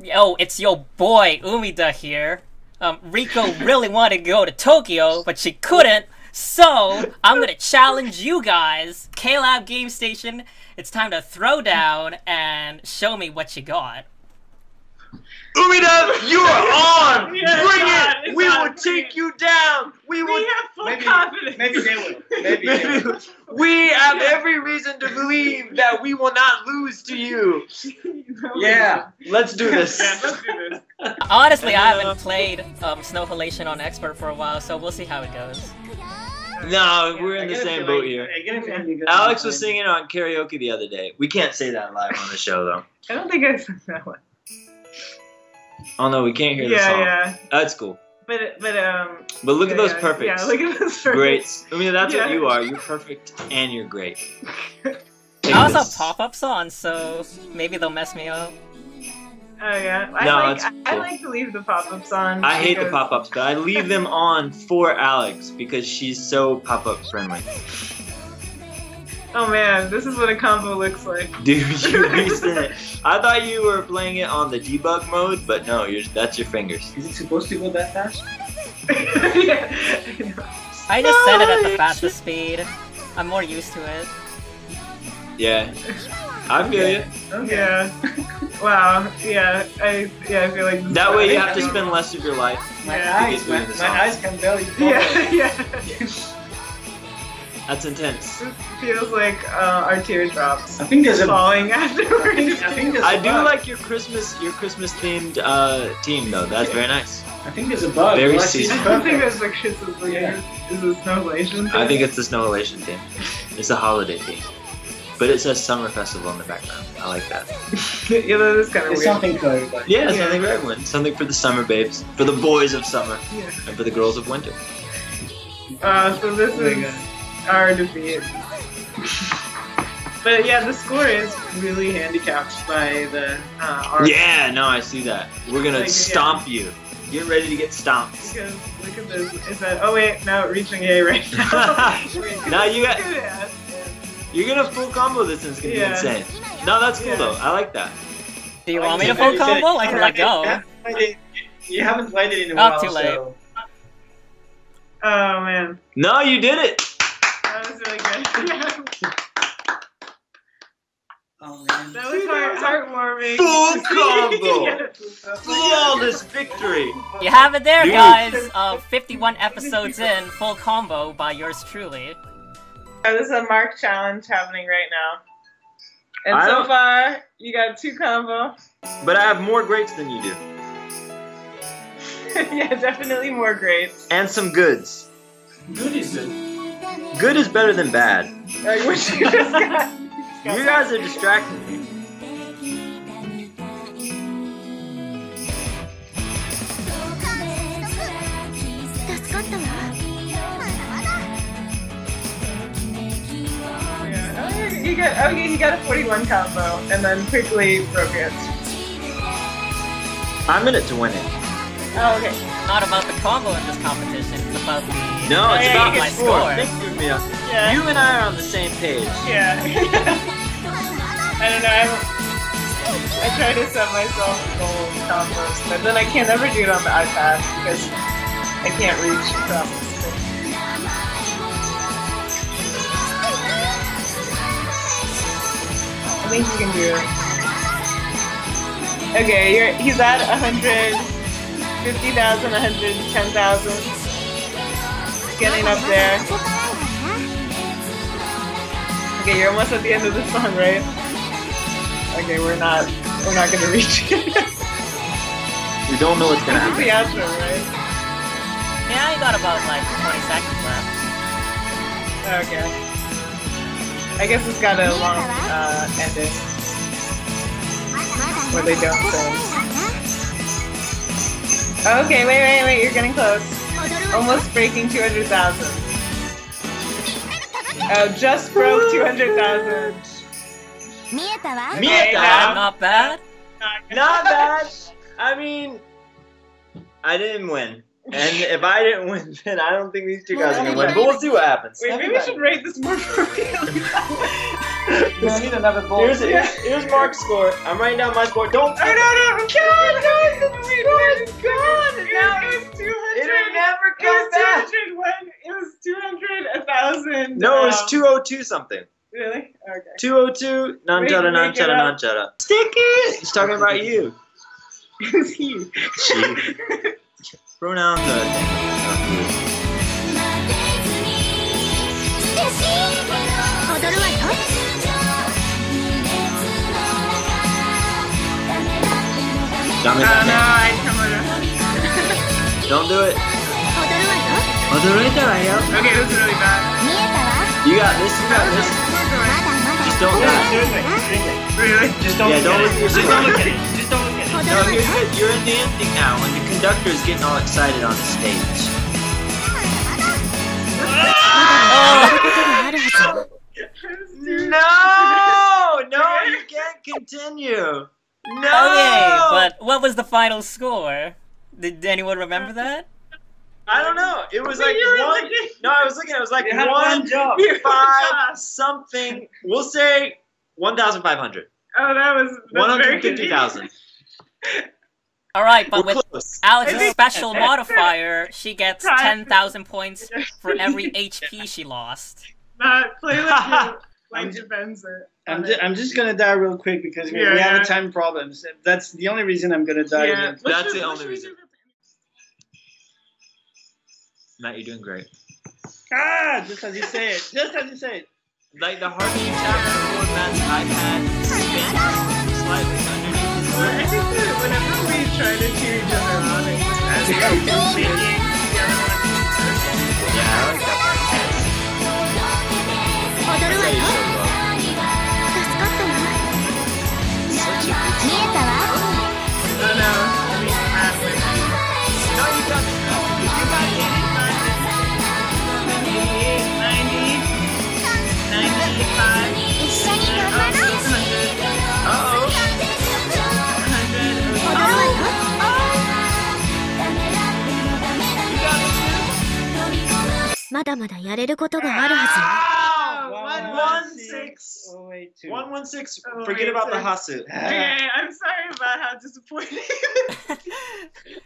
Yo, it's your boy Umidah here. Rico really wanted to go to Tokyo, but she couldn't, so I'm gonna challenge you guys. KLab Game Station, it's time to throw down and show me what you got. Umidah, you are on! Yeah, Bring God, it! We will take you down! We will. have full confidence. Maybe they will. Maybe they will. We have every reason to believe that we will not lose to you. Yeah. Let's do this. Yeah, let's do this. Honestly, I haven't played Snow Halation on Expert for a while, so we'll see how it goes. No, we're in the same boat here. Alex Alex was singing on karaoke the other day. We can't say that live on the show, though. I don't think I said that one. Oh no, we can't hear the song. Yeah. That's cool. But look at those perfects. Yeah, look at those perfects. Great. I mean, that's what you are. You're perfect and you're great. I also have pop-ups on, so maybe they'll mess me up. Oh yeah. No, I like to leave the pop-ups on. I hate the pop-ups, but I leave them on for Alex because she's so pop-up friendly. Oh man, this is what a combo looks like. Dude, you resent it. I thought you were playing it on the debug mode, but no, that's your fingers. Is it supposed to go that fast? Yeah. I just set it at the fastest speed. I'm more used to it. Yeah. I feel you. Okay. Yeah. Wow. Yeah. I feel like this That is way you fine. have to spend less of your life. My Yeah. eyes, doing my, the my song. eyes can barely follow. Yeah. That's intense. It feels like our teardrops I think there's a. falling afterwards. I think there's I a do bug. like your Christmas themed team though. That's very nice. I think there's a bug. Very Well, I see seasonal. I don't think perfect. that's pictures of the Yeah. Is it Snow Halation? I think it's the Snow Elation theme. It's a holiday theme. But it says Summer Festival in the background. I like that. Yeah, that is kind of It's weird. something for everybody. Yeah, it's Yeah. something for everyone. Something for the summer babes. For the boys of summer. Yeah. And for the girls of winter. So this Very is good. our defeat. But yeah, the score is really handicapped by the art. Yeah, no, I see that. We're gonna Like, yeah. stomp you. Get ready to get stomped. Because look at this. Is that? Oh wait, no, reaching A right now. Now you got- Yeah. You're gonna full combo this and it's gonna Yeah. be insane. No, that's cool Yeah. though. I like that. Do you want me to full combo? I can let go. You haven't played it in a Oh, while, too late. so. Oh man, No, you did it! that was really good. Oh man. That was heartwarming. Full combo! Yes. Flawless victory! You have it there, Dude. guys. 51 episodes in, full combo by yours truly. There's a mark challenge happening right now. And I so don't- far, you got 2 combo. But I have more greats than you do. Yeah, definitely more grades. And some goods. Good is it? Good is better than bad. What you just got? You guys are distracting me. Yeah. He got a 41 combo, and then quickly broke it. I'm in it to win it. Oh, okay. Not about the combo in this competition, it's about the... No, it's yeah, about you my can score. score. Thank you, Mia. Yeah. You and I are on the same page. Yeah. I don't know. I try to set myself goal combos, but then I can't ever do it on the iPad because I can't reach across the screen. I think you can do it. Okay, he's at 150,000, 110,000. He's getting up there. Okay, you're almost at the end of the song, right? Okay, we're not gonna reach it. We don't know what's gonna This is the happen. outro, right? Yeah, you got about like 20 seconds left. Okay. I guess it's got a long ending where they don't sing. Okay, wait, you're getting close. Almost breaking 200,000. Oh, just broke 200,000. Mia, Not bad. not bad. I mean, I didn't win. And if I didn't win, then I don't think these two guys are gonna win. But we'll see what happens. Wait, maybe we should rate this more for real. I need another ball. Here's Mark's score. I'm writing down my score. Don't. Oh no, I'm killing 2000. No, it was 202 something. Really? Okay. 202, nunchara, Make it nunchara, up. nunchara. Sticky! He's talking about you. Who's he? She. Pronouns are things. 踊るわよ Dumb it Oh down. no, I come over. Don't do it. 踊るわよ Okay, this is really bad. 見えたわ You got this, you got this. まだまだ Just don't die. Really? Just don't Yeah, don't look look at at it. Just yourself. don't look at it. Just don't look at it. 踊 No, るわよ here's good. You're in the ending now, and the conductor is getting all excited on the stage. まだまだやることがあるはず No! No, you can't continue. No! Okay, but what was the final score? Did anyone remember that? I don't know. It was Wait, like you were one. looking- No, I was looking. It was like You had one job. 1,500 something. We'll say 1,500. Oh, that's very 150,000. Alright, but We're with close. Alex's special modifier, she gets Time. 10,000 points for every HP she lost. Not play like like defends it. I'm just gonna die real quick because we Yeah. have a time problem. That's the only reason I'm gonna die. Yeah. again. That's the only reason. Matt, you're doing great. Ah, just as you say it. Just as you say it. Like the heartbeat chapter on Matt's iPad spins slightly underneath his I foot. think that whenever we try to cheer each other on, it's just as if we're making the other one. Yeah, I like that part. 踊るわ Say よ it so well. 助かったわ見えたわ Oh no, I mean, Matt, like, No, you got it. You got it. 95, 一緒に頑張ろう Uh-oh. 踊るわよ まだまだやれることがあるは 116. 116. 116. Forget about the Hasu. Okay, I'm sorry about how disappointing.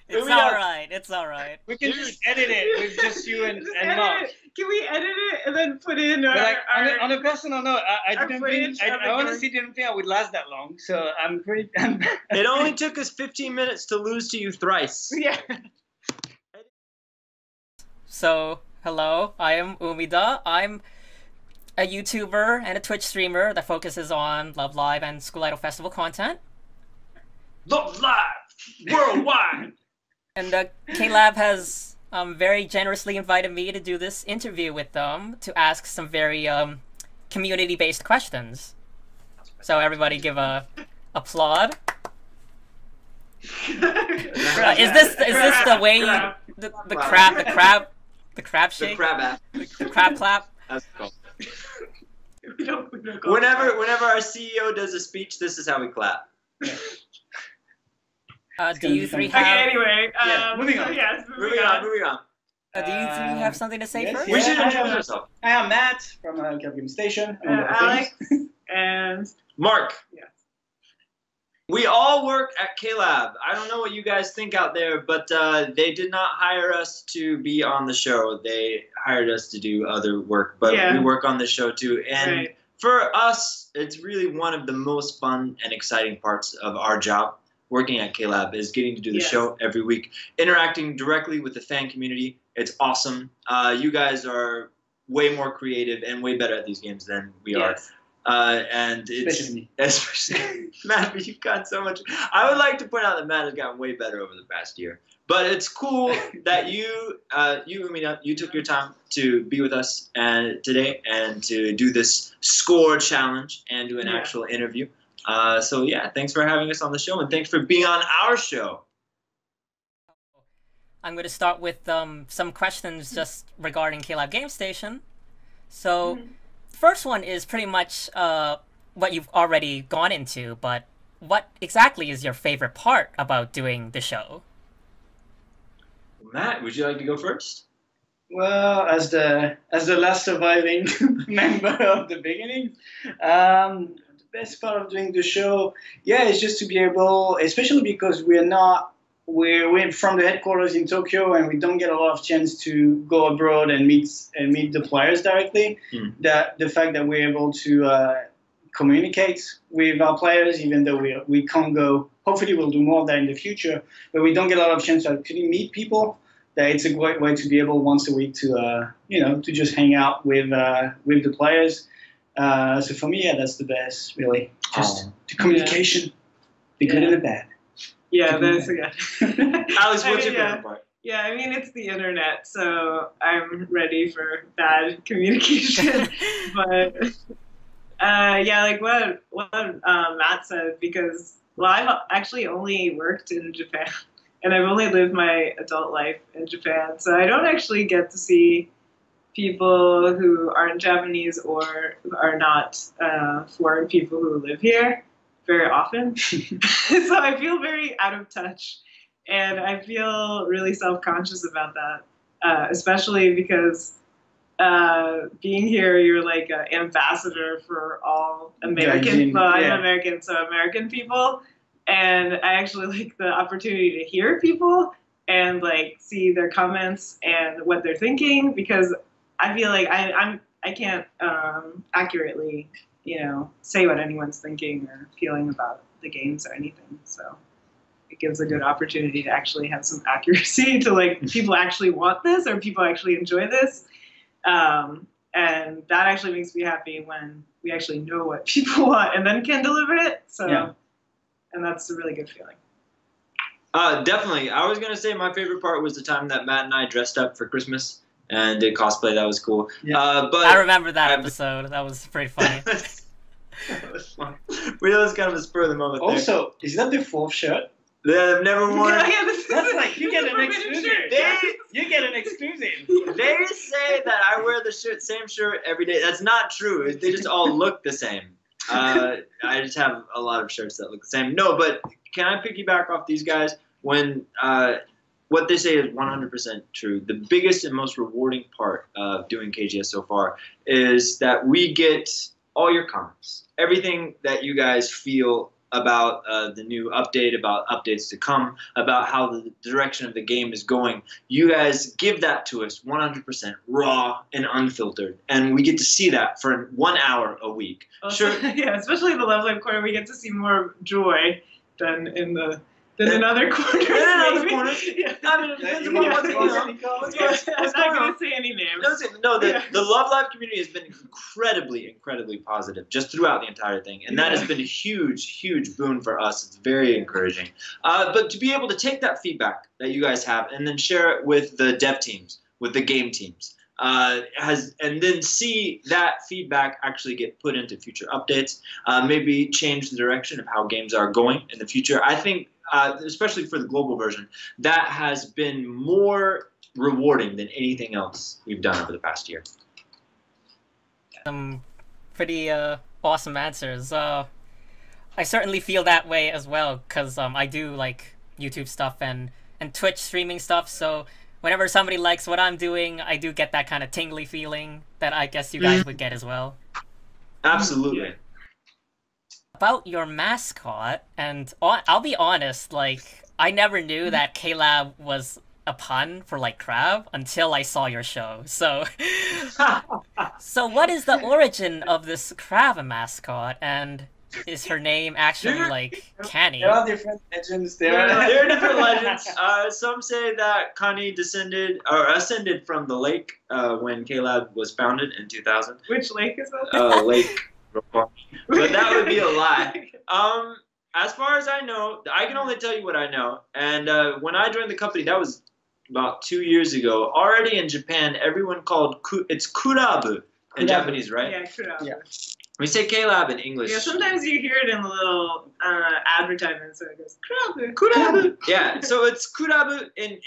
It's we got- alright, it's alright. We can just edit it with just you and Just and edit Mark. it. Can we edit it and then put in But like our on a personal note, I our didn't footage think of I the honestly didn't think I would last that long. So I'm pretty. It only took us 15 minutes to lose to you thrice. yeah. So, hello, I am Umidah. I'm a YouTuber and a Twitch streamer that focuses on Love Live and School Idol Festival content. Love live worldwide. And KLab has very generously invited me to do this interview with them to ask some very community-based questions. So everybody give a applaud. Is this the way you, the crab shake, crab app. the crab clap? That's cool. We don't go Whenever our CEO does a speech, this is how we clap. Do you three Okay, have? anyway, Yeah, moving on. so yes, Moving on, moving on. Do you three have something to say yes, first? We Yeah, should I introduce have- ourselves. I am Matt from KLab Games Station. among other Alex things. and Mark. Yes. We all work at KLab. I don't know what you guys think out there, but they did not hire us to be on the show. They hired us to do other work, but Yeah. we work on the show too. And Right. for us, it's really one of the most fun and exciting parts of our job. Working at KLab is getting to do the Yes. show every week, interacting directly with the fan community. It's awesome. You guys are way more creative and way better at these games than we are. yes. And it's Especially me. especially Matt, but you've got so much. I would like to point out that Matt has gotten way better over the past year. But it's cool that you Umidah, you took your time to be with us today and to do this score challenge and do an Yeah. actual interview. So yeah, thanks for having us on the show and thanks for being on our show. I'm going to start with some questions just regarding KLab Game Station. So, first one is pretty much what you've already gone into, but what exactly is your favorite part about doing the show? Matt, would you like to go first? Well, as the last surviving member of the beginning, the best part of doing the show, yeah, is just to be able, especially because we're not we're from the headquarters in Tokyo, and we don't get a lot of chance to go abroad and meet the players directly. That the fact that we're able to communicate with our players, even though we can't go. Hopefully, we'll do more of that in the future, but we don't get a lot of chance to actually meet people. That it's a great way to be able once a week to to just hang out with the players. So for me, yeah, that's the best, really. Just the communication, the good and the bad. Yeah, that's Alice, what's your favorite part? Yeah, I mean, it's the internet, so I'm ready for bad communication. But yeah, like what Matt said, because I've actually only worked in Japan, and I've only lived my adult life in Japan, so I don't actually get to see people who aren't Japanese or are not foreign people who live here very often. So I feel very out of touch, and I feel really self-conscious about that, especially because being here, you're like an ambassador for all American. Well, I'm American, so American people, and I actually like the opportunity to hear people and like see their comments and what they're thinking, because I feel like I can't accurately, say what anyone's thinking or feeling about the games or anything. So it gives a good opportunity to actually have some accuracy to like people actually want this or people actually enjoy this. And that actually makes me happy when we actually know what people want and then can deliver it. So, and that's a really good feeling. Definitely. I was going to say my favorite part was the time that Matt and I dressed up for Christmas and did cosplay. That was cool. Yeah. But I remember that episode. That was pretty funny. That was fun. That was kind of a spur of the moment. Also, is that the fourth shirt? They've never worn. That's like you get an exclusive. You get an exclusive. They say that I wear the same shirt every day. That's not true. They just all look the same. I just have a lot of shirts that look the same. No, but can I piggyback off these guys when what they say is 100% true? The biggest and most rewarding part of doing KGS so far is that we get all your comments, everything that you guys feel about the new update, about updates to come, about how the direction of the game is going. You guys give that to us 100% raw and unfiltered, and we get to see that for 1 hour a week. Also, sure. Yeah, especially in the Love Live corner, we get to see more joy than in other corners. Yeah. I mean, it depends upon what's going on. I'm not going to say any names. No, the Love Live community has been incredibly positive just throughout the entire thing. And that has been a huge boon for us. It's very encouraging. But to be able to take that feedback that you guys have and then share it with the dev teams, with the game teams, and then see that feedback actually get put into future updates, maybe change the direction of how games are going in the future. I think, especially for the global version, that has been more rewarding than anything else we've done over the past year. Some pretty awesome answers. I certainly feel that way as well, because I do like YouTube stuff and Twitch streaming stuff, so whenever somebody likes what I'm doing, I do get that kind of tingly feeling that I guess you guys would get as well. Absolutely. About your mascot, and I'll be honest, like, I never knew that KLab was a pun for, like, crab until I saw your show. So, so what is the origin of this crab mascot, and is her name actually, like, Kani? There are different legends there. There are different legends. Some say that Kani ascended from the lake when KLab was founded in 2000. Which lake is that? Lake. But that would be a lie. As far as I know, I can only tell you what I know. And when I joined the company, that was about 2 years ago. Already in Japan, everyone called it's kurabu in Japanese, right? Yeah, kurabu. Yeah. We say KLab in English. Yeah, sometimes you hear it in the little advertisement, so it goes kurabu, kurabu. Yeah, so it's kurabu in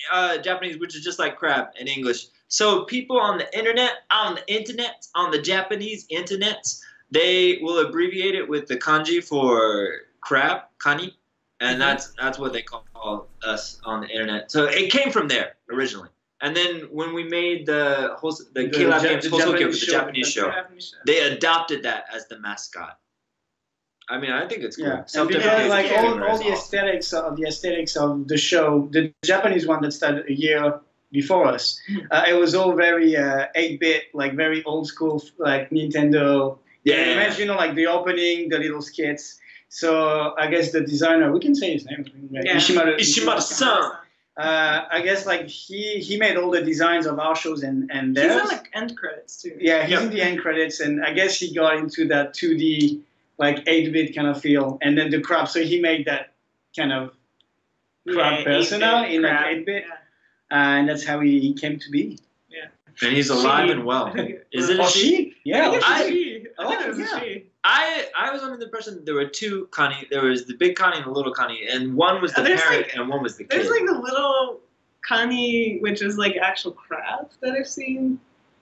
Japanese, which is just like crab in English. So people on the internet, on the Japanese internets, they will abbreviate it with the kanji for crab, kani, and that's what they call us on the internet. So it came from there originally. And then when we made the KLab Games Station Crew, the Japanese show, they adopted that as the mascot. I mean, I think it's cool. Yeah, and Self-deprecating because like humor all is the awesome. aesthetics of the show, the Japanese one that started a year before us, it was all very 8-bit, like very old school, like Nintendo. Yeah. Imagine, like the opening, the little skits. So I guess the designer, we can say his name, right? Yeah. Ishimata-san. I guess like he made all the designs of our shows and He's theirs. in the end credits too. Yeah, he's Yep. in the end credits, and I guess he got into that 2D, like 8-bit kind of feel, and then the crab. So he made that kind of crab persona in like 8-bit, and that's how he came to be. And he's alive and well. Is it a Oh, she? she? Yeah. I she. think it was yeah. a she. I was under the impression that there were two Connie. There was the big Connie and the little Connie, and one was the There's parrot like- and one was the kid. There's like the little Connie, which is like actual crab that I've seen.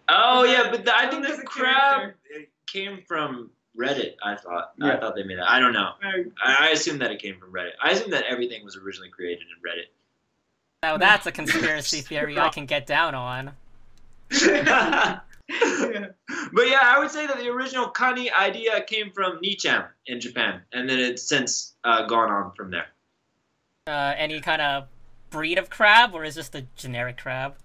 Oh yeah, but I think There's the a crab character. came from Reddit. I thought they made that. I don't know. Uh, I assume that it came from Reddit. I assume that everything was originally created in Reddit. Now that's a conspiracy theory I can get down on. yeah. But yeah, I would say that the original Connie idea came from Nichan in Japan, and then it's since gone on from there. Any kind of breed of crab, or is this the generic crab?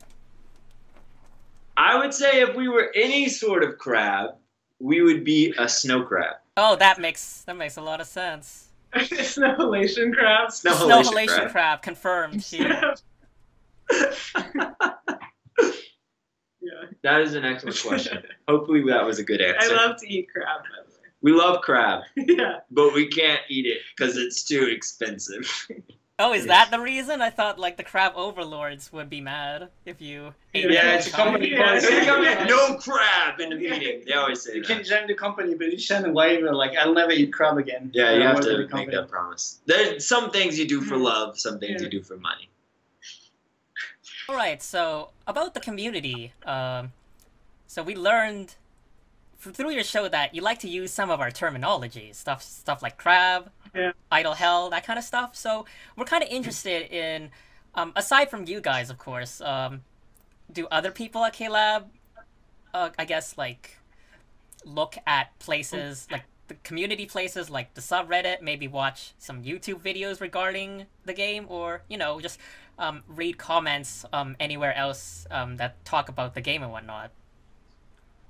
I would say if we were any sort of crab, we would be a snow crab. Oh, that makes a lot of sense. Snowhalation crabs. Snowhalation crab confirmed here. Yeah. That is an excellent question. Hopefully that was a good I answer. love to eat crab, by the way. We love crab, Yeah. but we can't eat it because it's too expensive. Oh, is that the reason? I thought like the crab overlords would be mad if you ate Yeah, it. it's a company Yeah. policy. They come in, no crab in the meeting. They always say You can that. join the company, but you send a waiver like I'll never eat crab again. Yeah, you I have work at to the make company. that promise. There's some things you do for love, some things you do for money. All right, so about the community, so we learned through your show that you like to use some of our terminology, stuff like crab, idle hell, that kind of stuff. So we're kind of interested in, aside from you guys, of course, do other people at KLab, I guess, like, look at places, like the community places, like the subreddit, maybe watch some YouTube videos regarding the game, or, you know, just read comments anywhere else that talk about the game and whatnot.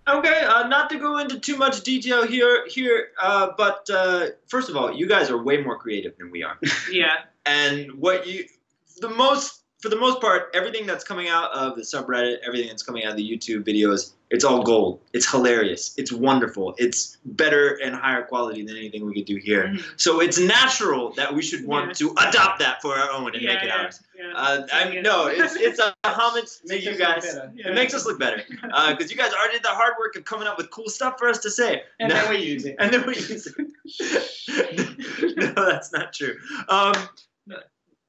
Okay, not to go into too much detail here, but first of all, you guys are way more creative than we are. Yeah. And for the most part, everything that's coming out of the subreddit, everything that's coming out of the YouTube videos, it's all gold. It's hilarious. It's wonderful. It's better and higher quality than anything we could do here. Mm-hmm. So it's natural that we should want to adopt that for our own and make it ours. Yeah. I mean, no, it's a homage to you guys. Yeah. It makes us look better because you guys already did the hard work of coming up with cool stuff for us to say. And then we use it. And then we use it. No, that's not true.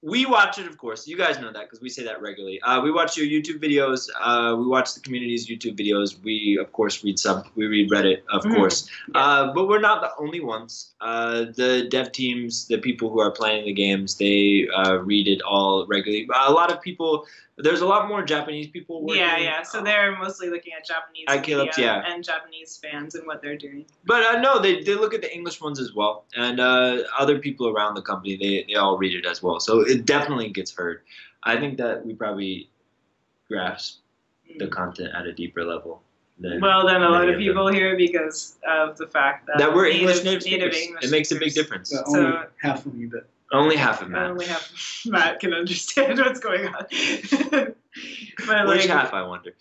We watch it, of course. You guys know that because we say that regularly. We watch your YouTube videos. We watch the community's YouTube videos. We, of course, read Reddit, of course. But we're not the only ones. The dev teams, the people who are playing the games, they read it all regularly. A lot of people, there's a lot more Japanese people working. Yeah. So they're mostly looking at Japanese media and Japanese fans and what they're doing. But no, they look at the English ones as well, and other people around the company, they all read it as well. So it definitely gets heard. I think that we probably grasp the content at a deeper level than a lot many of people here because of the fact that we're English native native speakers. English It makes a big speakers. difference. So only half of you, but Only half of Matt. Only half Matt can understand what's going on. But Which half, I wonder?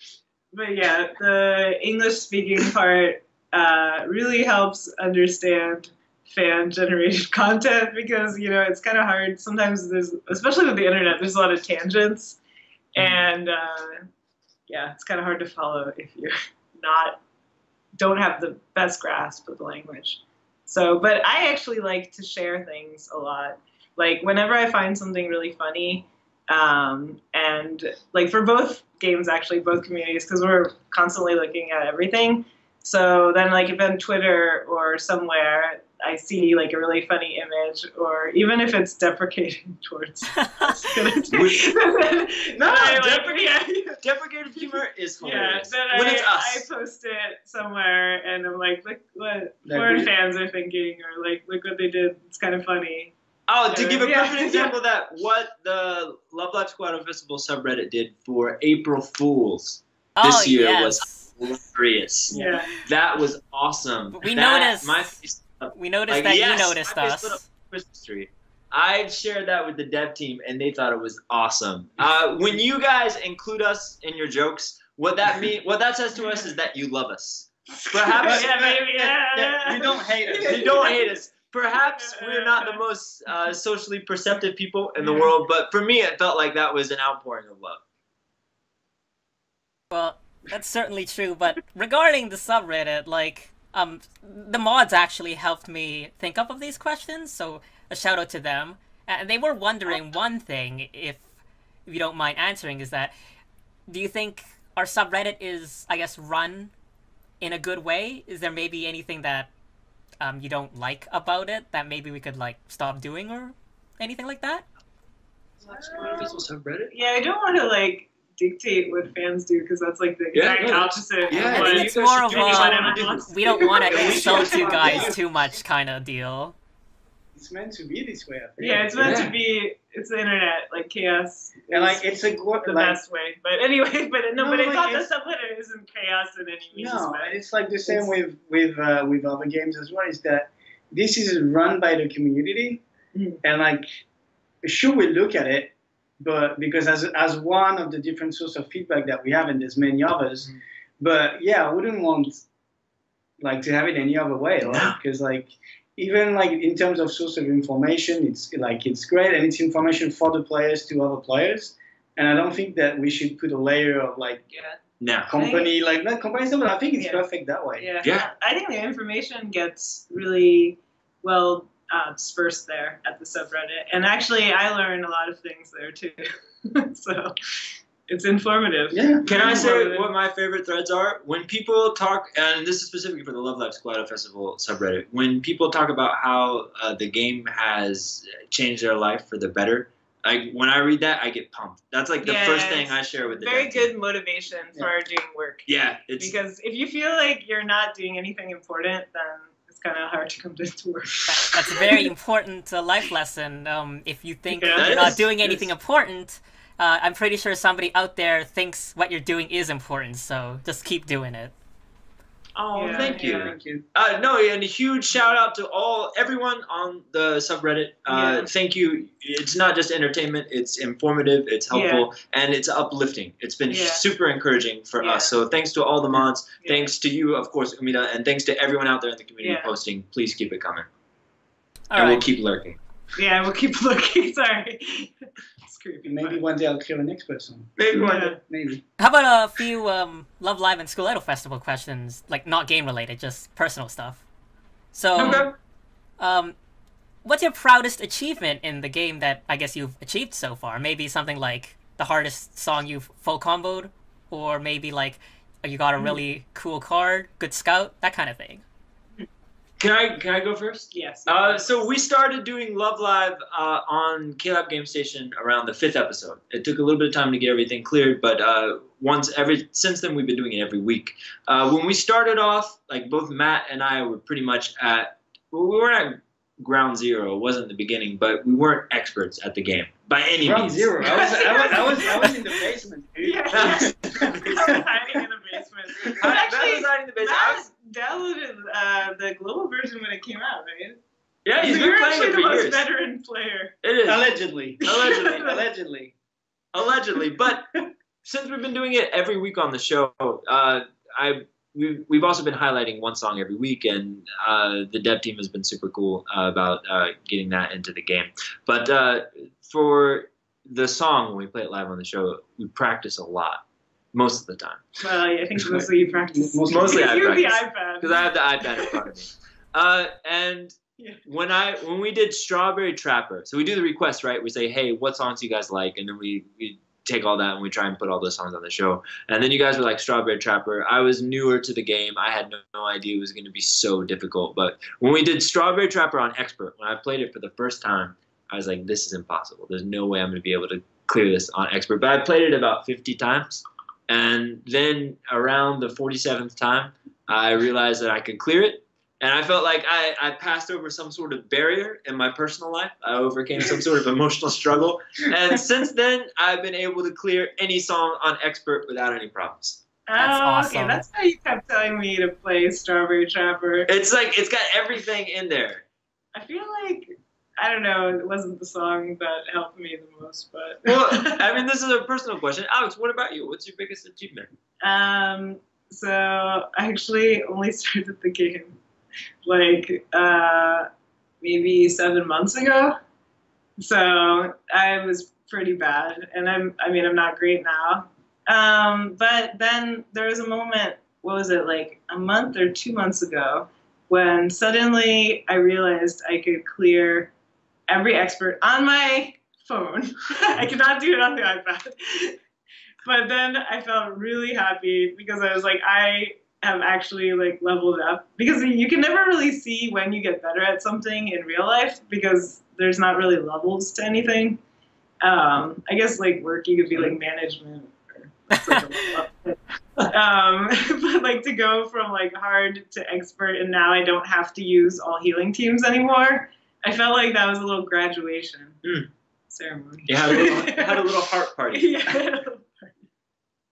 But yeah, the English speaking part really helps understand fan-generated content because, you know, it's kind of hard. Sometimes especially with the internet, there's a lot of tangents. And it's kind of hard to follow if you're don't have the best grasp of the language. So, but I actually like to share things a lot. Like whenever I find something really funny, and like for both games, actually, both communities, because we're constantly looking at everything. So then like if on Twitter or somewhere, I see like a really funny image, or even if it's deprecating towards deprecated humor is hilarious. Then when it's us. I post it somewhere and I'm like, look what foreign fans are thinking, or like, look what they did. It's kind of funny. Oh, to give a perfect example of that, what the Love Live Squad Festival subreddit did for April Fools this year was hilarious. Yeah. That was awesome. But we noticed that you noticed us. Christmas tree. I shared that with the dev team, and they thought it was awesome. When you guys include us in your jokes, what that says to us is that you love us. Perhaps you don't hate us. You don't hate us. Perhaps we're not the most socially perceptive people in the world, but for me, it felt like that was an outpouring of love. Well, that's certainly true, but regarding the subreddit, like, the mods actually helped me think up of these questions, so a shout out to them. And they were wondering one thing, if you don't mind answering, is that, do you think our subreddit is, I guess, run in a good way? Is there maybe anything that you don't like about it that maybe we could like stop doing or anything like that? Subreddit? Yeah, I don't want to like dictate what fans do, because that's like the exact opposite. Yeah, of what it's more of a we don't want to insult you guys too much kind of deal. It's meant to be this way, I think. Yeah, it's meant to be. It's the internet, like chaos. And like it's a the best way. But anyway, but I thought the subreddit isn't chaos in any way. No, it's like the same with other games as well. Is that this is run by the community, and like sure we look at it, but because as one of the different sources of feedback that we have, and there's many others, but yeah, I wouldn't want like to have it any other way, because like. Even like in terms of source of information, it's great, and it's information for the players to other players. And I don't think that we should put a layer of like company, like not company stuff, but I think it's perfect that way. Yeah. I think the information gets really well dispersed there at the subreddit, and actually I learn a lot of things there too. So it's informative. Yeah. Can I say what my favorite threads are? When people talk, and this is specifically for the Love Live Squad Festival subreddit, when people talk about how the game has changed their life for the better, like when I read that, I get pumped. That's like the first thing I share with the very good motivation for doing work. Yeah. Because if you feel like you're not doing anything important, then it's kind of hard to come to work. That's a very important life lesson. If you think you're not doing anything important, I'm pretty sure somebody out there thinks what you're doing is important, so just keep doing it. Oh, thank you. No, and a huge shout out to everyone on the subreddit. Thank you. It's not just entertainment, it's informative, it's helpful, and it's uplifting. It's been super encouraging for us. So thanks to all the mods, thanks to you, of course, Umidah, and thanks to everyone out there in the community posting. Please keep it coming. We'll keep lurking. Yeah, we'll keep looking. Sorry. It's creepy. Maybe one day I'll kill an next person. Maybe one day. Maybe. How about a few Love Live and School Idol Festival questions, like not game related, just personal stuff. So, what's your proudest achievement in the game that I guess you've achieved so far? Maybe something like the hardest song you've full comboed, or maybe like you got a really cool card, good scout, that kind of thing. Can I go first? Yes. So we started doing Love Live on KLab Games Station around the 5th episode. It took a little bit of time to get everything cleared, but since then we've been doing it every week. When we started off, like both Matt and I were pretty much we weren't at ground zero. It wasn't the beginning, but we weren't experts at the game by any ground means. Zero. I was in the basement. Yeah. I was hiding in the basement. Matt was hiding in the basement. Matt downloaded the global version when it came out, right? Yeah, he's been playing it for years. You're actually the most veteran player. It is. Allegedly. But since we've been doing it every week on the show, we've also been highlighting one song every week, and the dev team has been super cool about getting that into the game. But for the song, when we play it live on the show, we practice a lot. Most of the time. Well, I think mostly you practice. Mostly I practice. The iPad. Because I have the iPad in front of me. And when we did Strawberry Trapper, so we do the request, right? We say, hey, what songs do you guys like? And then we take all that and we try and put all those songs on the show. And then you guys were like Strawberry Trapper. I was newer to the game. I had no idea it was going to be so difficult. But when we did Strawberry Trapper on Expert, when I played it for the first time, I was like, this is impossible. There's no way I'm going to be able to clear this on Expert. But I played it about 50 times. And then around the 47th time, I realized that I could clear it. And I felt like I passed over some sort of barrier in my personal life. I overcame some sort of emotional struggle. And since then, I've been able to clear any song on Expert without any problems. That's awesome. Okay, that's how you kept telling me to play Strawberry Trapper. It's like, it's got everything in there. I feel like, I don't know, it wasn't the song that helped me the most, but... Well, I mean, this is a personal question. Alex, what about you? What's your biggest achievement? So I actually only started the game like maybe 7 months ago. So I was pretty bad, and I'm not great now. But then there was a moment, what was it, like a month or 2 months ago, when suddenly I realized I could clear every Expert on my phone. I could not do it on the iPad. But then I felt really happy because I was like, I have actually like leveled up, because you can never really see when you get better at something in real life because there's not really levels to anything. I guess like work, you could be like management or something. But like to go from like hard to Expert, and now I don't have to use all healing teams anymore. I felt like that was a little graduation ceremony. You had a little heart party. Yeah.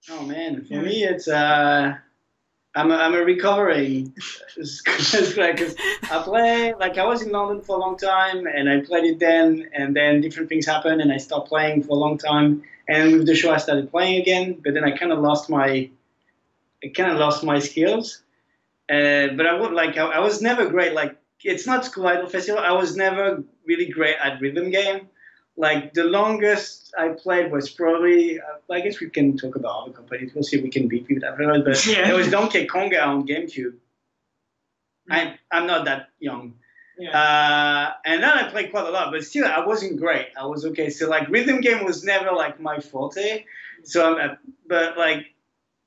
Oh man, for me it's I'm a recovering. Because I play, like I was in London for a long time and I played it then, and then different things happened and I stopped playing for a long time, and with the show I started playing again, but then I kind of lost my skills. But I was never great. Like, it's not School Idol Festival. I was never really great at rhythm game. Like the longest I played was probably, I guess we can talk about other companies. We'll see if we can beat people afterwards. But Yeah. it was Donkey Konga on GameCube. I'm not that young. Yeah. And then I played quite a lot, but still I wasn't great. I was okay. So like rhythm game was never like my forte. So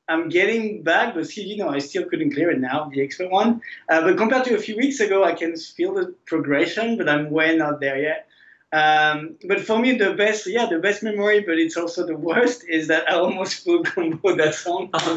I'm getting back, but still, you know, I still couldn't clear it now, the expert one. But compared to a few weeks ago, I can feel the progression, but I'm way not there yet. But for me, the best memory, but it's also the worst, is that I almost full combo that song. Oh.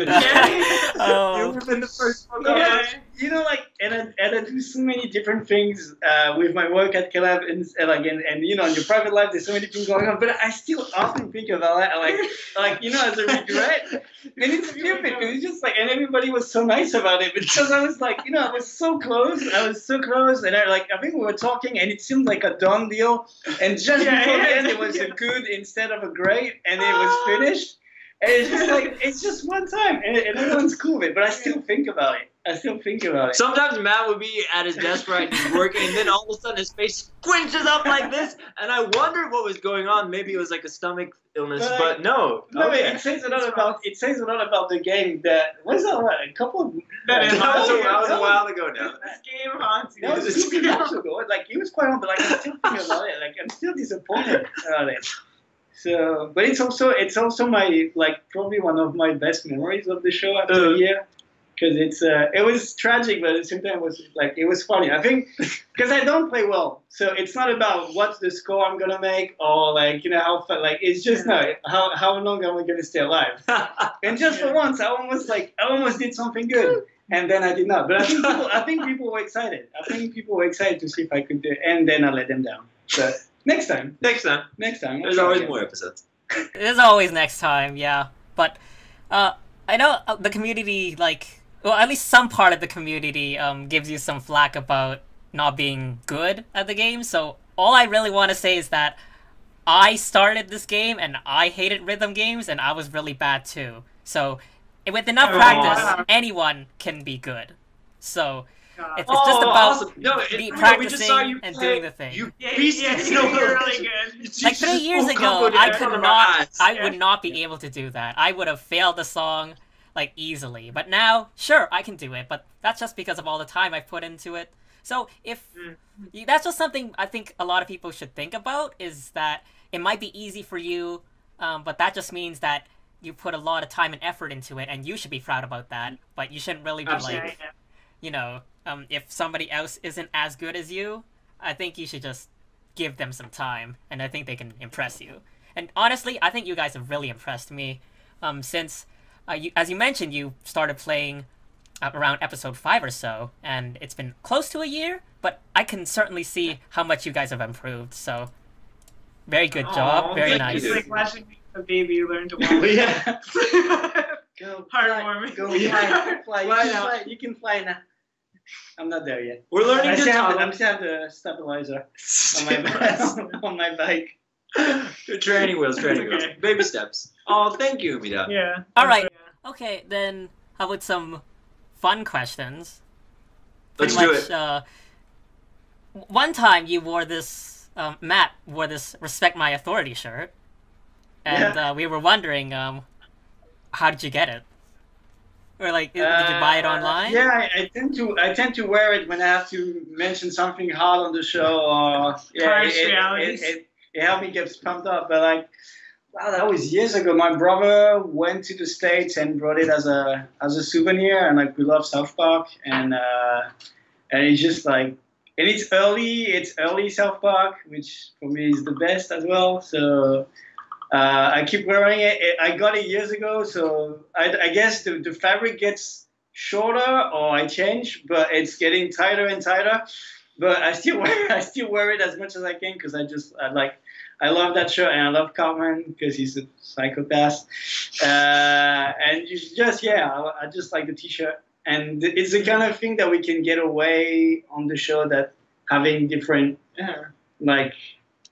It would have been the first one. Yeah. You know, like, and I do so many different things with my work at KLab, and you know, in your private life, there's so many things going on. But I still often think about that, like you know, as a regret. And it's stupid because it's just like, and everybody was so nice about it because I was like, you know, I was so close, and I think we were talking, and it seemed like a done deal. And just before the end, it was a good instead of a great, and it was finished. And it's just like, it's just one time, and everyone's cool with it. But I still think about it. Sometimes Matt would be at his desk right, he's working, and then all of a sudden his face squinches up like this, and I wondered what was going on. Maybe it was like a stomach illness, but no. No, it says a lot about the game. That was a couple of That was a while ago now. This game haunts you. That was 2 years ago. Like, it was quite on, but like I'm still thinking about it. Like, I'm still disappointed about it. So, but it's also my, like, probably one of my best memories of the show after a year. Because it was tragic, but at the same time it was funny. I think because I don't play well, so it's not about what's the score I'm gonna make or like, you know, how far, like, it's just how long am I gonna stay alive? And just for once, I almost did something good, and then I did not. But I think people were excited. To see if I could do it, and then I let them down. So next time. There's always more episodes. There's always next time, yeah. But I know the community, like, well, at least some part of the community gives you some flack about not being good at the game. So all I really want to say is that I started this game and I hated rhythm games and I was really bad too. So with enough practice, anyone can be good. So it's just about practicing and doing the thing. You Yeah, beast! you're really good. Like 3 years ago, I would not be able to do that. I would have failed the song like easily. But now, sure, I can do it. But that's just because of all the time I've put into it. So that's just something I think a lot of people should think about, is that it might be easy for you but that just means that you put a lot of time and effort into it, and you should be proud about that. But you shouldn't really be like, you know, if somebody else isn't as good as you, I think you should just give them some time, and I think they can impress you. And honestly, I think you guys have really impressed me, since, as you mentioned, you started playing around episode 5 or so, and it's been close to a year, but I can certainly see how much you guys have improved, so very good job, very nice. It's like watching a baby learn to walk. Yeah. Go Heartwarming. Go fly. You can fly now. I'm not there yet. We're learning to I'm talk. still have the stabilizer on my bike. Training wheels. Baby steps. Oh, thank you, Umidah. Yeah. All right. Okay, then how about some fun questions? Let's Pretty do much, it. One time you wore this, Matt wore this "Respect My Authority" shirt, and we were wondering, how did you get it? Or like, did you buy it online? Yeah, I tend to wear it when I have to mention something hard on the show, or it helped me get pumped up. But like, wow, that was years ago. My brother went to the States and brought it as a souvenir, and like we love South Park, and it's just like, and it's early South Park, which for me is the best as well. So. I keep wearing it. I got it years ago, so I guess the fabric gets shorter, or I change, but it's getting tighter and tighter. But I still wear it as much as I can, because I love that shirt, and I love Cartman because he's a psychopath. And I just like the T-shirt, and it's the kind of thing that we can get away on the show, that having different like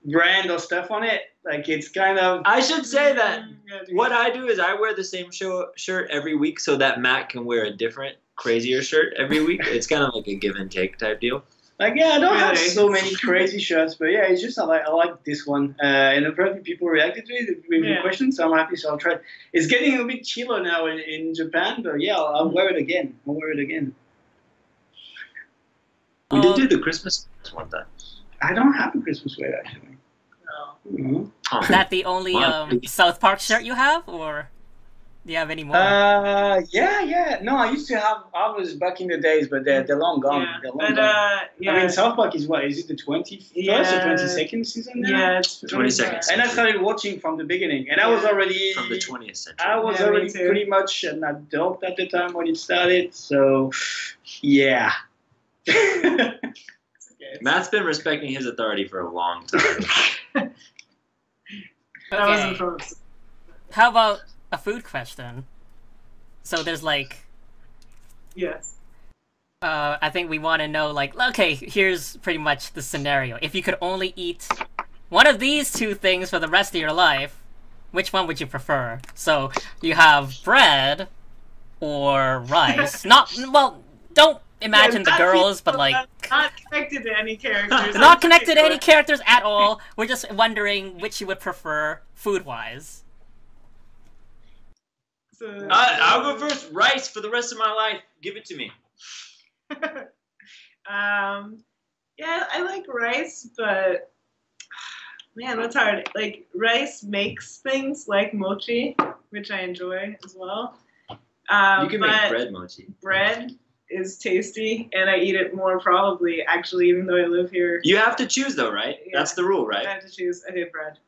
brand or stuff on it. Like, it's kind of... I should say that what I do is I wear the same shirt every week, so that Matt can wear a different, crazier shirt every week. It's kind of like a give and take type deal. Like, yeah, I don't have so many crazy shirts, but yeah, it's just I like this one. And apparently people reacted to it with the questions, so I'm happy. So I'll try. It's getting a bit chiller now in Japan, but yeah, I'll wear it again. We did do the Christmas one time. I don't have a Christmas sweater, actually. Is that the only South Park shirt you have, or do you have any more? Yeah. No, I used to have others back in the days, but they're long gone. Yeah. They're long gone. I mean, South Park is what? Is it the 21st or 22nd season now? Yeah, it's the 22nd. And I started watching from the beginning, and I was already from the 20th century. I was already pretty much an adult at the time when it started, so yeah. Matt's been respecting his authority for a long time. Okay. How about a food question? So there's like... Yes. I think we want to know, like, okay, here's pretty much the scenario. If you could only eat one of these two things for the rest of your life, which one would you prefer? So you have bread or rice. Don't imagine the girls, but like... Not connected to any characters. Not connected to any characters at all. We're just wondering which you would prefer food-wise. So, I'll go first. Rice for the rest of my life. Give it to me. yeah, I like rice, but man, that's hard. Like, rice makes things like mochi, which I enjoy as well. You can make bread mochi. Bread is tasty, and I eat it more probably, actually, even though I live here. You have to choose, though, right? Yeah. That's the rule, right? I have to choose. I hate bread.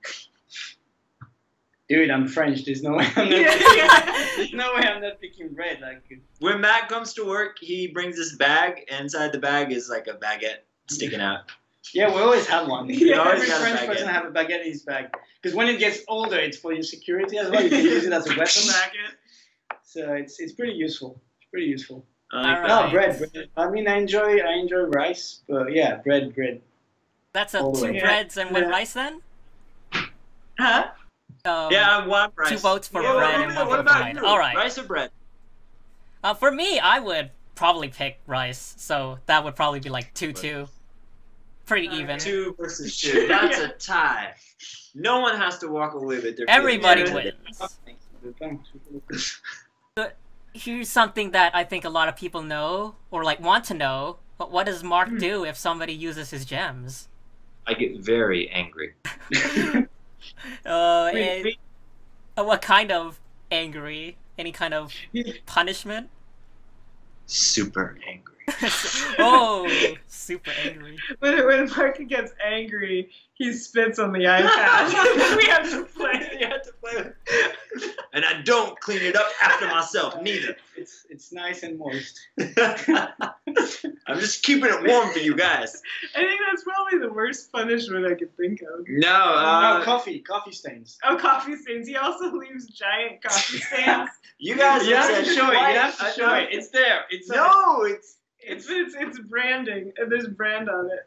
Dude, I'm French. There's no way I'm not there's no way I'm not picking bread. Like, when Matt comes to work, he brings this bag, and inside the bag is like a baguette sticking out. Yeah, we always have one. Yeah, Every French person have a baguette in his bag. Because when it gets older, it's for your security as well. You can use it as a weapon. So it's pretty useful. It's pretty useful. No, bread. I mean, I enjoy rice, but yeah, bread. That's two breads and one rice then? Huh? Yeah, one rice. 2 votes for bread and 1 vote for rice. All right. Rice or bread? For me, I would probably pick rice, so that would probably be like 2-2. Pretty even. 2 versus 2. That's a tie. No one has to walk away with their Everybody wins. But here's something that I think a lot of people know, or like want to know. But what does Mark do if somebody uses his gems? I get very angry. What kind of angry? Any kind of punishment? Super angry. Oh, super angry. When Mark gets angry, he spits on the iPad. We have to play. You have to play with it. And I don't clean it up after myself, neither. It's nice and moist. I'm just keeping it warm for you guys. I think that's probably the worst punishment I could think of. No, coffee stains. Oh, coffee stains. He also leaves giant coffee stains. you guys You have have to said show it. You twice. have to show it. It's there. No, It's branding. There's brand on it.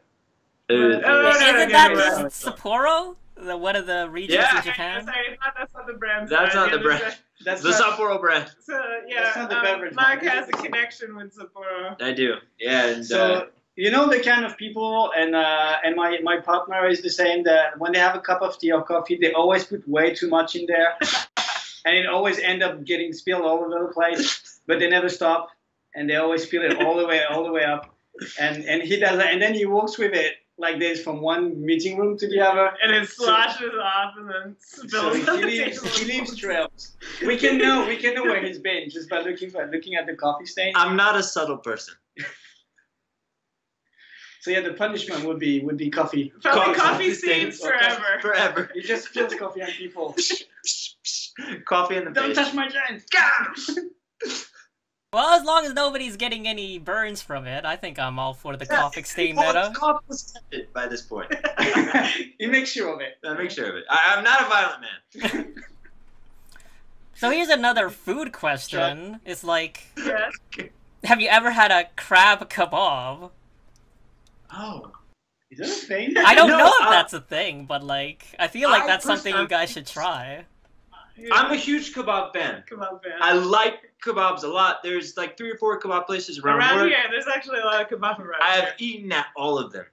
no, Isn't no, that Sapporo? One of the regions Yeah. in Japan? Sorry, that's not the brand. That's not the other brand. side. That's the not- Sapporo brand. So yeah, That's not the beverage Mark one. has a connection with Sapporo. I do. Yeah, and So you know the kind of people, and my partner is the same. That when they have a cup of tea or coffee, they always put way too much in there, and it always end up getting spilled all over the place. But they never stop, and they always fill it all the way up. And he does that, and then he walks with it like this from one meeting room to the other. And it slashes off and then So spills on the he table. leaves trails. We can know where he's been just by looking at the coffee stain. I'm not a subtle person. So yeah, the punishment would be coffee. Probably coffee stains or coffee- forever. Forever. He just spills coffee on people. Coffee in the Don't face. touch my giant. Well, as long as nobody's getting any burns from it, I think I'm all for the coffee stain meta. Coffee was tempted by this point. He makes sure of it. I make sure of it. I'm not a violent man. So here's another food question. It's like, Yes. have you ever had a crab kebab? Oh. Is that a thing? I don't No, know if that's a thing, but like, I feel like I that's something you personally- guys should try. I'm a huge kebab fan. Come on, man. I like kebabs a lot. There's like 3 or 4 kebab places around work. here, there's actually a lot of kebab around I here. have eaten at all of them.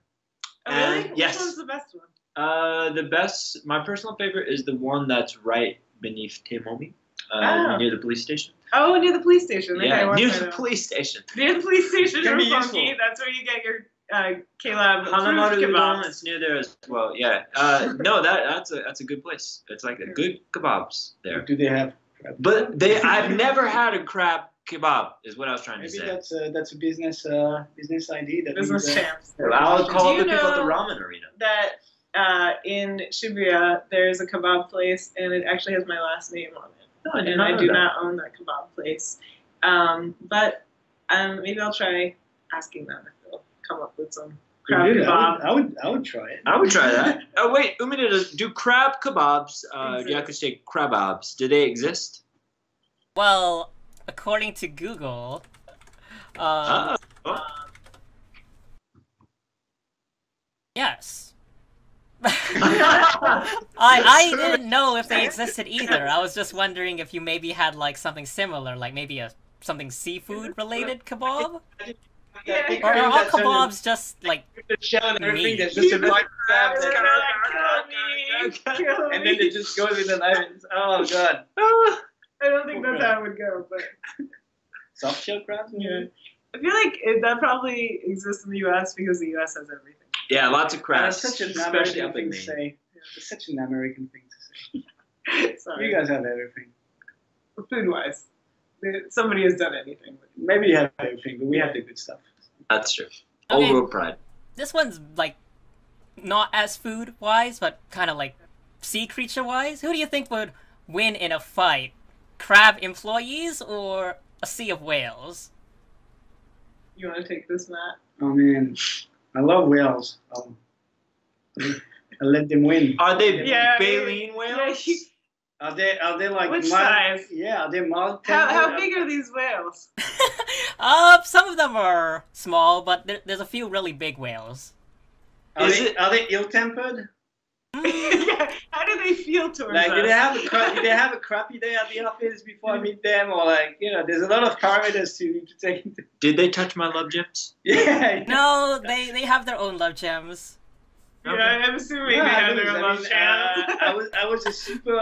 Oh, really? and yes. Which one's the best one? The best, my personal favorite is the one that's right beneath Temomi, Oh. near the police station. Oh, near the police station. Okay, Yeah, once near I the know. police station. Near the police station Can in be Funky. useful. That's where you get your KLab Hanamaru approved Udon, kebabs. it's near there as well. Yeah. No, that's a good place. It's like a good kebabs there. Do they have? But I've never had a crab kebab. Is what I was trying to Maybe say. that's a business idea. That Business means, champs. I'll call Do the you people at the know ramen arena. That in Shibuya, there's a kebab place, and it actually has my last name on it. No, I did And not I know do that. not own that kebab place. But maybe I'll try asking them if they'll come up with some crab Really? kebab. I would try it. I would try that. Oh wait, Umidah, do crab kebabs, Exist. Yakushe crababs, do they exist? Well, according to Google, Oh. yes. I didn't know if they existed either. I was just wondering if you maybe had like something similar, like maybe something seafood related kebab, Yeah. or are all kebabs just like the shell and everything. meat? There's just a bunch of crabs, They're that- like, kill me. and then they just go with the knife. Oh god, I don't think that's how it would go, but soft shell crabs. yeah. I feel like that probably exists in the U.S. because the U.S. has everything. Yeah, lots of crabs, That's such an especially American up in thing to Maine. say. It's such an American thing to say. Sorry. You guys have everything. Food-wise, somebody has done anything. Maybe you have everything, but we have the good stuff. That's true. Okay. Old world pride. This one's like not as food wise, but kind of like sea creature wise. Who do you think would win in a fight? Crab employees or a sea of whales? You want to take this, Matt? Oh man, I love whales. I let them win. Are they Yeah, baleen whales? yeah, Are they like Which mild- size? Yeah, are they mild? How big are these whales? Some of them are small, but there's a few really big whales. Are Is they, it- are they ill-tempered? Yeah, how do they feel towards Like, us? do they have a crappy day at the office before I meet them, or like, there's a lot of parameters to take into. Did they touch my love gems? Yeah. No, they have their own love gems. Yeah, I'm assuming Yeah, they I have mean, their I love mean, channels. I was a super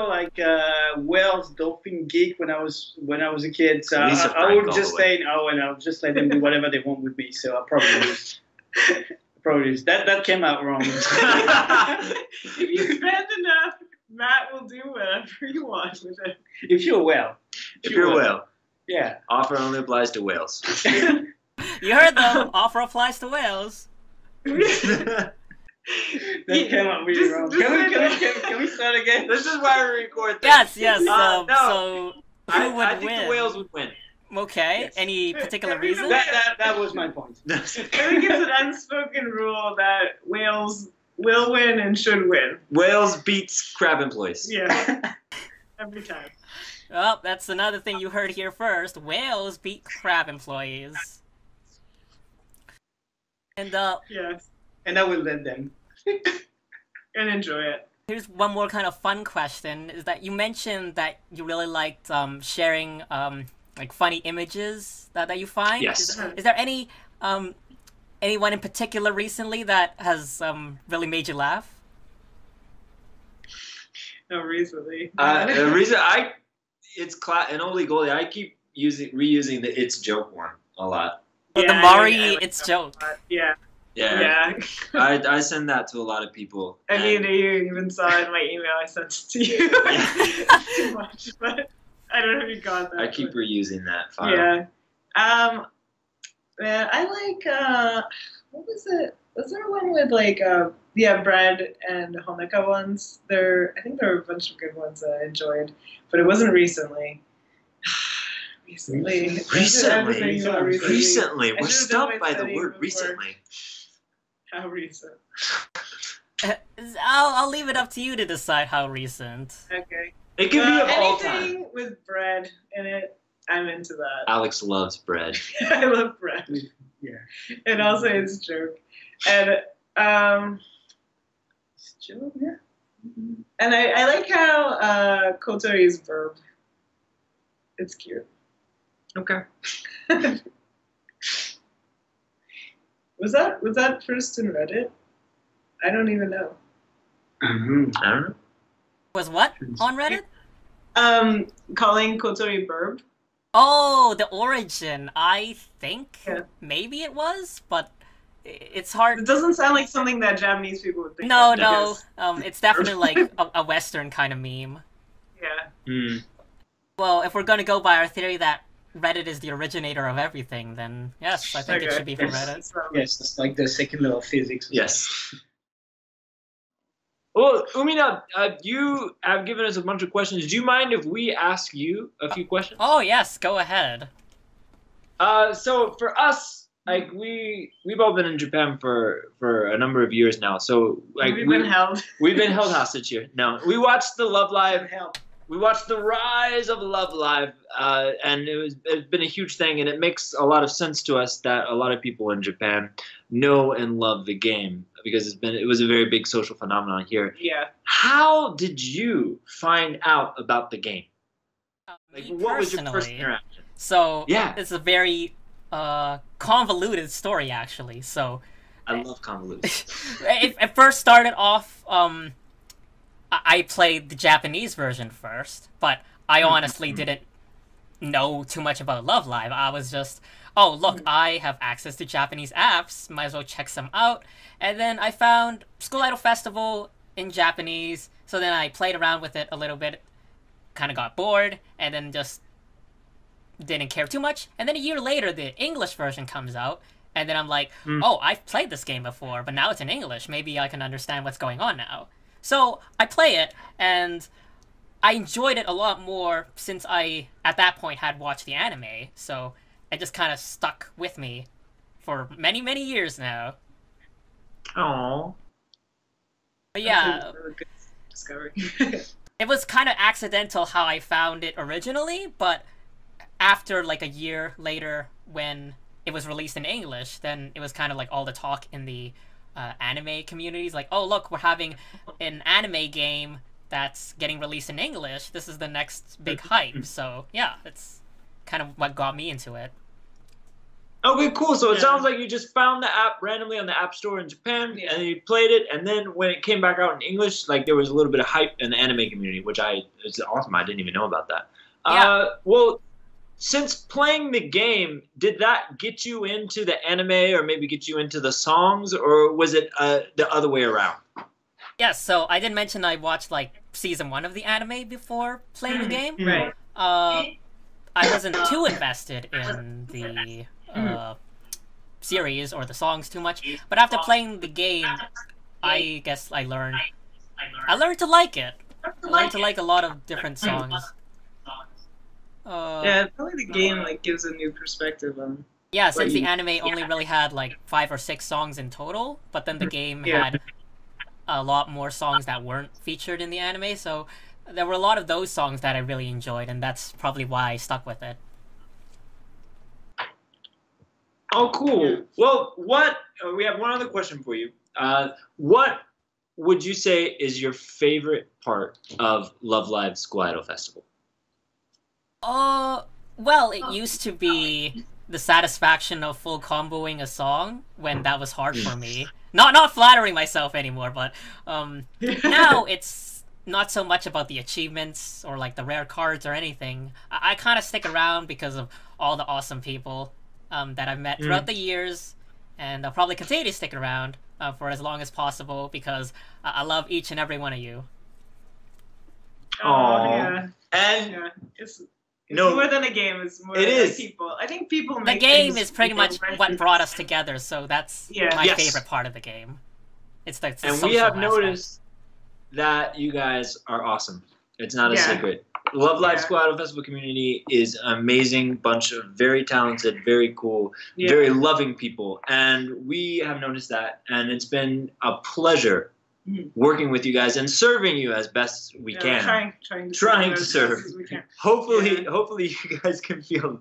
whales dolphin geek when I was a kid. So Lisa I Frank would all just the way. stay and I'll just let them do whatever they want with me. So I probably lose. That came out wrong. If you spend enough Matt will do whatever you want with it. If you're a whale. If you're a whale. Yeah. Offer only applies to whales. You heard them. Offer applies to whales. That came out really wrong. Can we start again? This is why we record this. Yes. No. So who would I think win? the whales would win. Okay. Yes. Any particular Every reason? That was my point. I think it's an unspoken rule that whales will win and should win. Whales beats crab employees. Yeah. Every time. Well, that's another thing you heard here first. Whales beat crab employees. And Yes. And I will let them. And enjoy it. here's one more kind of fun question: is that you mentioned that you really liked sharing like funny images that you find. Yes. Is there any anyone in particular recently that has really made you laugh? No, recently. The reason it's an oldie goldie. I keep reusing the "it's joke" one a lot. Oh, Yeah, the Mari, I like it's that joke. Yeah. Yeah. Yeah. I send that to a lot of people. I mean, you even saw in my email I sent it to you. Too much, but I don't know if you got that. I keep but- reusing that file. Yeah. Man, I like, what was it? Was there one with like, Bread and Homeka ones? I think there were a bunch of good ones that I enjoyed, but it wasn't recently. Recently. Recently. I We're should've stumped done by my the study word before. recently. How recent? I'll leave it up to you to decide how recent. Okay. It can be of all Anything time. with bread in it, I'm into that. Alex loves bread. I love bread. Yeah. And also it's a joke. And It's chill, yeah. and I like how Kotori is verb. It's cute. Okay. Was that first in Reddit? I don't even know. I don't know. Was what on Reddit? Calling Kotori verb. Oh, the origin. I think Yeah. maybe it was, but it's hard. It doesn't sound like something that Japanese people would think. No, of, no. because- It's definitely like a Western kind of meme. Yeah. Mm. Well, if we're gonna go by our theory that Reddit is the originator of everything, then yes, I think it Okay. should be from Yes. Reddit. So, Yes, it's like the second law of physics. Yes. Well, Umidah, you have given us a bunch of questions. Do you mind if we ask you a few questions? Oh yes, go ahead. So for us, like we've all been in Japan for a number of years now. So like we've been held. we've been held hostage here. No, we watched the Love Live. Help. We watched the rise of Love Live, and it's been a huge thing, and it makes a lot of sense to us that a lot of people in Japan know and love the game because it was a very big social phenomenon here. Yeah. How did you find out about the game? Like, Me what was your first personally, interaction? So Yeah. it's a very convoluted story actually. So I love convoluted. it first started off. I played the Japanese version first, but I honestly didn't know too much about Love Live. I was just, oh look, I have access to Japanese apps, might as well check some out. And then I found School Idol Festival in Japanese, so then I played around with it a little bit, kind of got bored, and then just didn't care too much. And then a year later, the English version comes out, and then I'm like, oh, I've played this game before, but now it's in English. Maybe I can understand what's going on now. So I play it, and I enjoyed it a lot more since I, at that point, had watched the anime. So it just kind of stuck with me for many, many years now. Aww. But yeah, That's a really good discovery. it was kind of accidental how I found it originally, but after like a year later when it was released in English, then it was kind of like all the talk in the anime communities, like, oh look, we're having an anime game that's getting released in English. This is the next big hype. So yeah, it's kind of what got me into it. Okay, cool. So it Yeah. sounds like you just found the app randomly on the App Store in Japan, Yeah. and you played it, and then when it came back out in English, like there was a little bit of hype in the anime community, which it's awesome. I didn't even know about that. Yeah. Well, since playing the game, did that get you into the anime, or maybe get you into the songs, or was it the other way around? Yeah, so I did mention I watched like season 1 of the anime before playing the game. Right. I wasn't too invested in the series or the songs too much, but after playing the game, I guess I learned to like it. I learned to like a lot of different songs. Yeah, probably the game like gives a new perspective on. Yeah, since the anime only really had like 5 or 6 songs in total, but then the game had a lot more songs that weren't featured in the anime, so there were a lot of those songs that I really enjoyed, and that's probably why I stuck with it. Oh, cool. Well, we have one other question for you. What would you say is your favorite part of Love Live School Idol Festival? Well, it used to be the satisfaction of full comboing a song when that was hard for me. Not flattering myself anymore, but now it's not so much about the achievements or like the rare cards or anything. I kind of stick around because of all the awesome people that I've met throughout the years, and I'll probably continue to stick around for as long as possible because I love each and every one of you. Aww. Yeah. And yeah, it's more than a game. It's more than people. I think people The make game things is pretty much what brought us together, so that's my Yes. favorite part of the game. It's the and social we have aspect. noticed that you guys are awesome. It's not a Yeah. secret. Love Live Yeah. School Idol Festival community is an amazing bunch of very talented, very cool, Yeah. very loving people. And we have noticed that. And it's been a pleasure working with you guys and serving you as best we can. Trying Trying to to serve serve. as best as we can. Hopefully you guys can feel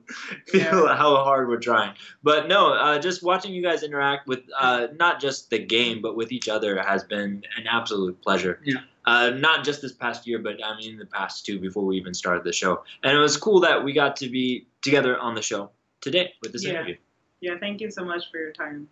how hard we're trying. But no, just watching you guys interact with not just the game, but with each other has been an absolute pleasure. Yeah. Not just this past year, but I mean the past 2 before we even started the show. And it was cool that we got to be together on the show today with this interview. Yeah, thank you so much for your time.